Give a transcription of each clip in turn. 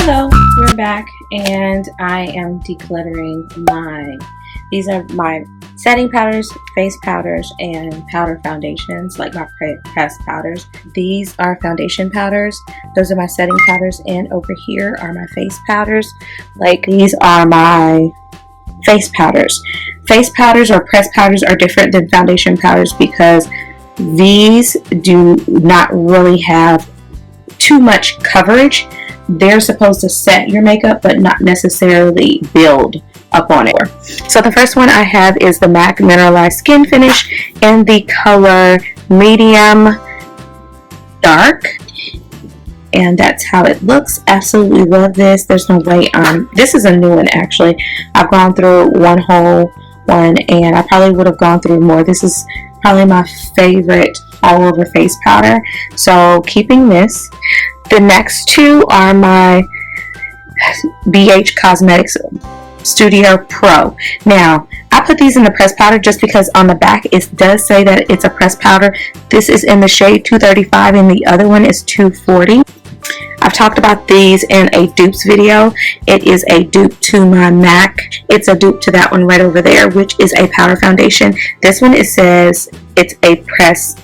Hello, we're back and I am decluttering these are my setting powders, face powders, and powder foundations, like my pressed powders. These are foundation powders. Those are my setting powders, and over here are my face powders. Like, these are my face powders. Face powders or pressed powders are different than foundation powders because these do not really have too much coverage. They're supposed to set your makeup but not necessarily build up on it. So the first one I have is the MAC Mineralized Skin Finish in the color Medium Dark, and that's how it looks. Absolutely love this. There's no way this is a new one actually. I've gone through one whole one and I probably would have gone through more. This is probably my favorite all over face powder, so keeping this. The next two are my BH Cosmetics Studio Pro. Now, I put these in the pressed powder just because on the back it does say that it's a pressed powder. This is in the shade 235 and the other one is 240. I've talked about these in a dupes video. It is a dupe to my MAC. It's a dupe to that one right over there, which is a powder foundation. This one, it says it's a pressed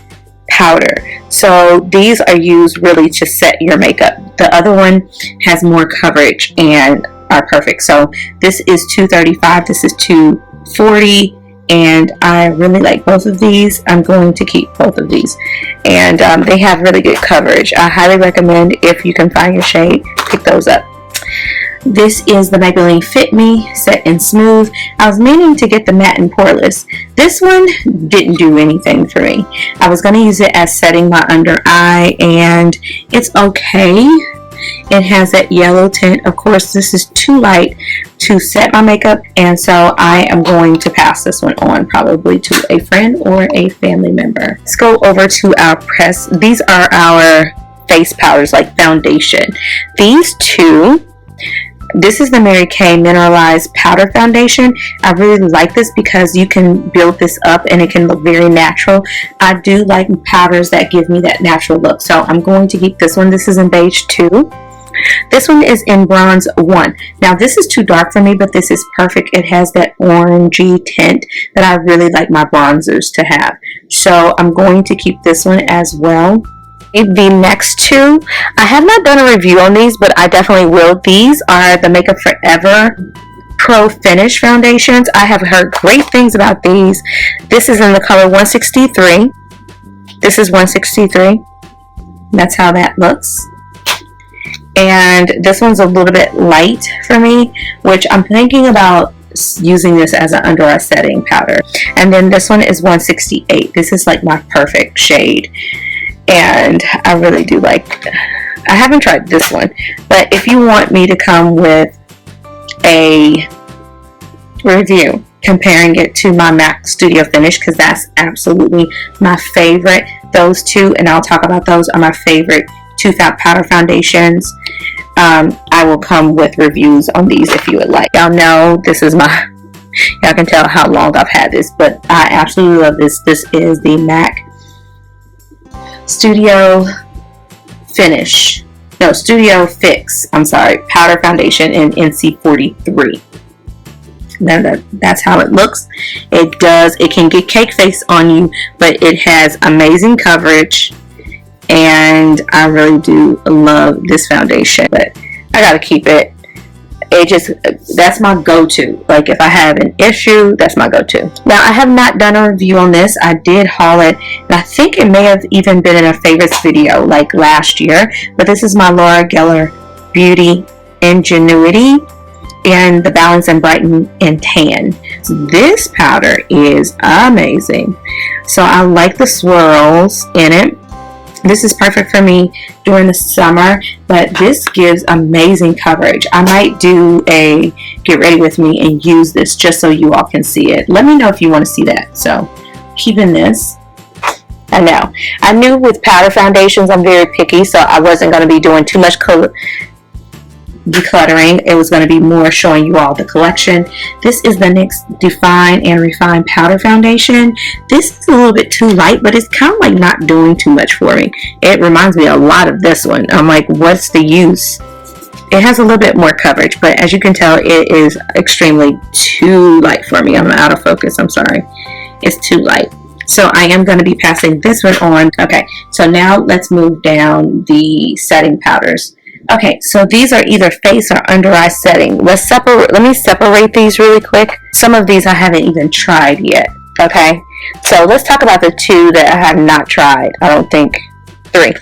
powder. So these are used really to set your makeup. The other one has more coverage and are perfect. So this is 235, this is 240, and I really like both of these. I'm going to keep both of these, and they have really good coverage. I highly recommend, if you can find your shade, pick those up. This is the Maybelline Fit Me Set and Smooth. I was meaning to get the matte and poreless. This one didn't do anything for me. I was going to use it as setting my under eye, and it's okay. It has that yellow tint. Of course, this is too light to set my makeup, and so I am going to pass this one on probably to a friend or a family member. Let's go over to our press. These are our face powders, like foundation. These two, this is the Mary Kay Mineralized Powder Foundation. I really like this because you can build this up and it can look very natural. I do like powders that give me that natural look, so I'm going to keep this one. This is in beige 2. This one is in bronze 1. Now this is too dark for me, but this is perfect. It has that orangey tint that I really like my bronzers to have. So I'm going to keep this one as well. The next two, I have not done a review on these, but I definitely will. These are the Makeup Forever Pro Finish Foundations. I have heard great things about these. This is in the color 163. This is 163. That's how that looks. And this one's a little bit light for me, which I'm thinking about using this as an under eye setting powder. And then this one is 168. This is like my perfect shade, and I really do like it. I haven't tried this one, but if you want me to come with a review comparing it to my MAC Studio Finish, because that's absolutely my favorite, those two, and I'll talk about those, are my favorite two powder foundations. I will come with reviews on these if you would like. Y'all know this is my, y'all can tell how long I've had this, but I absolutely love this. This is the MAC Studio Finish, no, Studio Fix, I'm sorry, powder foundation in NC43. Now that's how it looks. It can get cake face on you, but it has amazing coverage, and I really do love this foundation. But I gotta keep it. That's my go-to. Like, if I have an issue, that's my go-to. Now, I have not done a review on this. I did haul it, and I think it may have even been in a favorites video like last year. But this is my Laura Geller Beauty Ingenuity and the Balance and Brighten and Tan. So this powder is amazing. So I like the swirls in it. This is perfect for me during the summer, but this gives amazing coverage. I might do a get ready with me and use this just so you all can see it. Let me know if you want to see that. So keeping this. I knew with powder foundations I'm very picky, so I wasn't going to be doing too much decluttering. It was going to be more showing you all the collection. This is the NYX Define and Refine Powder Foundation. This is a little bit too light, but it's kind of like not doing too much for me. It reminds me a lot of this one. I'm like, what's the use? it has a little bit more coverage, but as you can tell, it is extremely too light for me. I'm out of focus, I'm sorry. It's too light. So I am going to be passing this one on. Okay, so now let's move down the setting powders. Okay, so these are either face or under eye setting. Let me separate these really quick. Some of these I haven't even tried yet. Okay, so let's talk about the two that I have not tried. I don't think three.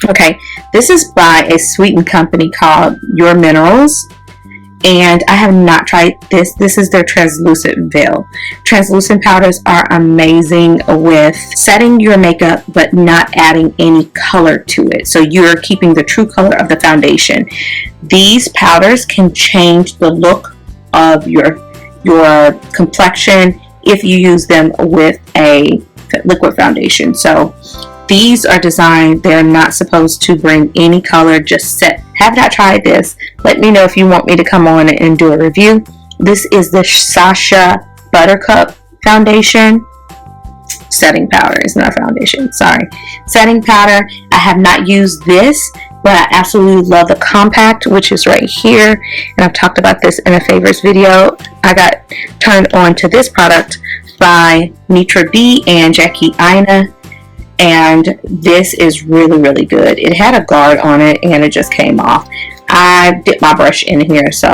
Okay, this is by a sweetened company called Your Minerals, and I have not tried this. This is their translucent veil. Translucent powders are amazing with setting your makeup but not adding any color to it, so you're keeping the true color of the foundation. These powders can change the look of your complexion if you use them with a liquid foundation. So these are designed, they're not supposed to bring any color, just set. Have not tried this. Let me know if you want me to come on and do a review. This is the Sasha Buttercup foundation. Setting powder, it's not foundation, sorry. Setting powder. I have not used this, but I absolutely love the compact, which is right here. And I've talked about this in a favorites video. I got turned on to this product by Mitra B and Jackie Aina. And this is really, really good. It had a guard on it and it just came off. I dipped my brush in here, so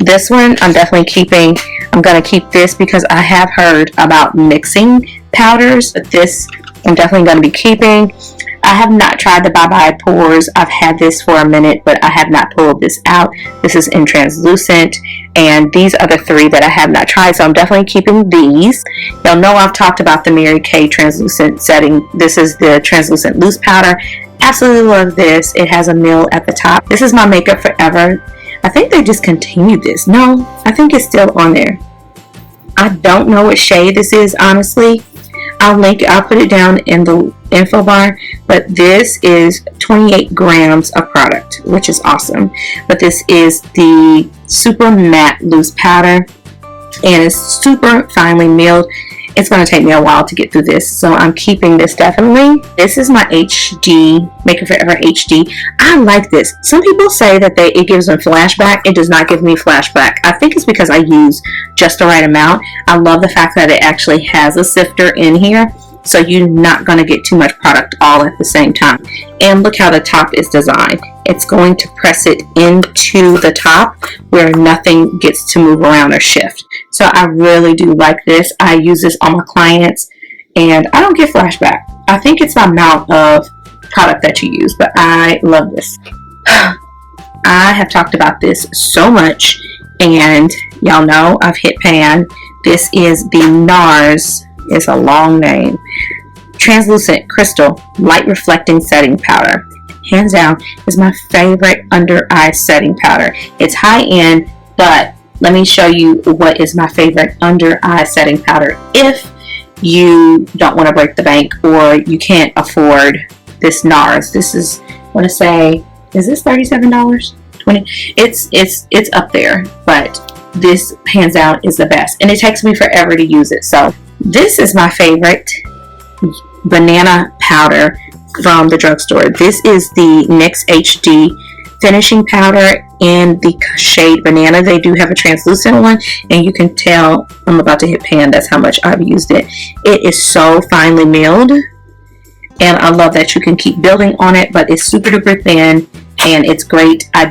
this one I'm definitely keeping. I'm going to keep this because I have heard about mixing powders, but this I'm definitely going to be keeping. I have not tried the Bye Bye Pores. I've had this for a minute, but I have not pulled this out. This is in translucent, and these are the three that I have not tried, so I'm definitely keeping these. Y'all know I've talked about the Mary Kay translucent setting. This is the translucent loose powder. Absolutely love this. It has a mill at the top. This is my Makeup Forever. I think they discontinued this. No, I think it's still on there. I don't know what shade this is, honestly. I'll put it down in the info bar, but this is 28 grams of product, which is awesome. But this is the super matte loose powder, and it's super finely milled. It's going to take me a while to get through this, so I'm keeping this definitely. This is my HD Makeup Forever HD. I like this. Some people say that it gives them flashback. It does not give me flashback. I think it's because I use just the right amount. I love the fact that it actually has a sifter in here, so you're not going to get too much product all at the same time. And look how the top is designed. It's going to press it into the top where nothing gets to move around or shift. So I really do like this. I use this on my clients and I don't get flashback. I think it's the amount of product that you use, but I love this. I have talked about this so much, and y'all know I've hit pan. This is the NARS. It's a long name. Translucent Crystal Light Reflecting Setting Powder. Hands down is my favorite under eye setting powder. It's high end, but let me show you what is my favorite under eye setting powder if you don't want to break the bank or you can't afford this NARS. This is, I want to say, is this $37? $20? It's up there, but this hands down is the best, and it takes me forever to use it. So this is my favorite banana powder from the drugstore. This is the NYX HD finishing powder in the shade Banana. They do have a translucent one, and you can tell I'm about to hit pan. That's how much I've used it. It is so finely milled, and I love that you can keep building on it, but it's super duper thin and it's great. I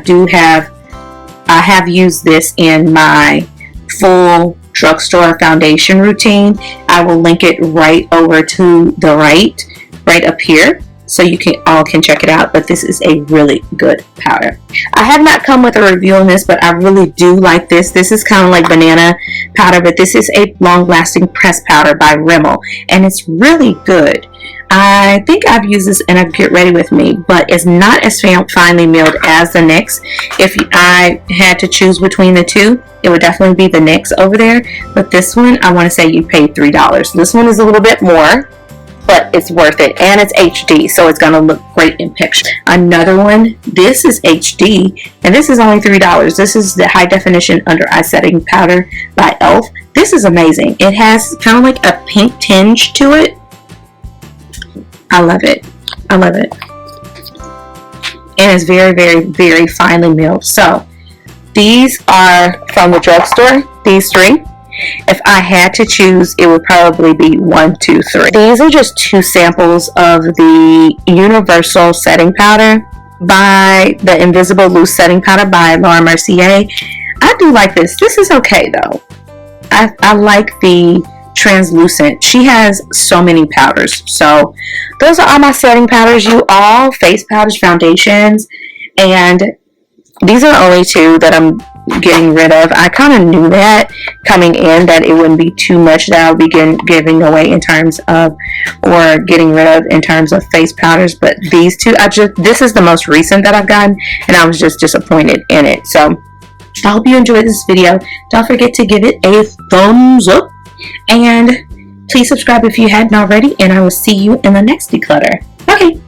have used this in my full drugstore foundation routine. I will link it right over to the right up here, so you all can check it out. But this is a really good powder. I have not come with a review on this, but I really do like this. This is kind of like banana powder, but this is a long-lasting pressed powder by Rimmel, and it's really good. I think I've used this in a Get Ready With Me, but it's not as finely milled as the NYX. If I had to choose between the two, it would definitely be the NYX over there. But this one, I want to say you paid $3. This one is a little bit more, but it's worth it, and it's HD, so it's going to look great in picture. Another one, this is HD, and this is only $3. This is the High Definition Under Eye Setting Powder by e.l.f. This is amazing. It has kind of like a pink tinge to it. I love it. I love it. and it's very, very, very finely milled. So these are from the drugstore, these three. If I had to choose, it would probably be 1, 2, 3. These are just 2 samples of the Universal Setting Powder by the Invisible Loose Setting Powder by Laura Mercier. I do like this. This is okay though. I like the translucent. She has so many powders. So those are all my setting powders, you all. Face powders, foundations, and these are only 2 that I'm getting rid of. I kind of knew that coming in, that it wouldn't be too much that I would be giving away in terms of, or getting rid of in terms of face powders. But these 2, this is the most recent that I've gotten, and I was just disappointed in it. So I hope you enjoyed this video. Don't forget to give it a thumbs up, and please subscribe if you hadn't already, and I will see you in the next declutter. Okay.